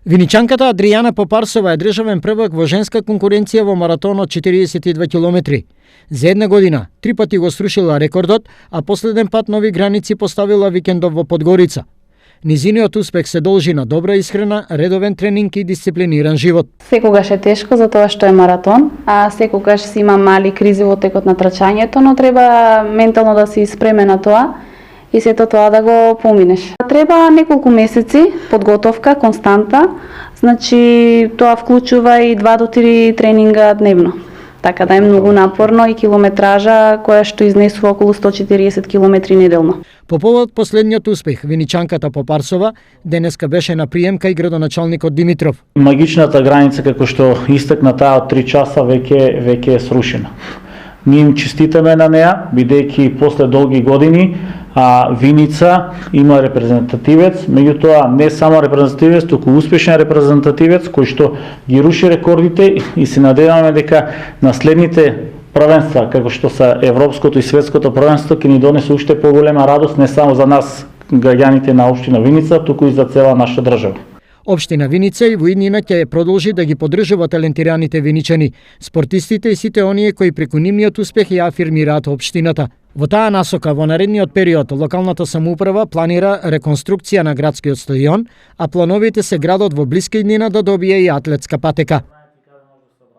Виничанката Адријана Попарсова е државен првак во женска конкуренција во маратон од 42 километри. За една година 3 пати го срушила рекордот, а последен пат нови граници поставила викендов во Подгорица. Низиниот успех се должи на добра исхрана, редовен тренинг и дисциплиниран живот. Секогаш е тешко затоа што е маратон, а секогаш си има мали кризи во текот на трчањето, но треба ментално да си спремен на тоа и сето тоа да го поминеш. Треба неколку месеци подготовка константна, значи тоа вклучува и 2 до 3 тренинга дневно. Така да е многу напорно и километража која што изнесува околу 140 километри неделно. По повод последниот успех, виничанката Попарсова денеска беше на прием кај градоначалникот Димитров. Магичната граница, како што истакна таа од 3 часа, веќе е срушена. Ние им честитаме на неа, бидејќи после долги години Виница има репрезентативец, меѓутоа не само репрезентативец, туку успешен репрезентативец кој што ги руши рекордите и се надеваме дека на следните првенства, како што са европското и светското првенство, ќе ни донесе уште поголема радост не само за нас, граѓаните на општина Виница, туку и за цела наша држава. Општина Виница и во иднина ќе продолжи да ги поддржува талентираните виничани, спортистите и сите оние кои преку нивниот успех ја афирмираат општината. Во таа насока, во наредниот период, локалната самоуправа планира реконструкција на градскиот стадион, а плановите се градот во блиска иднина да добие и атлетска патека.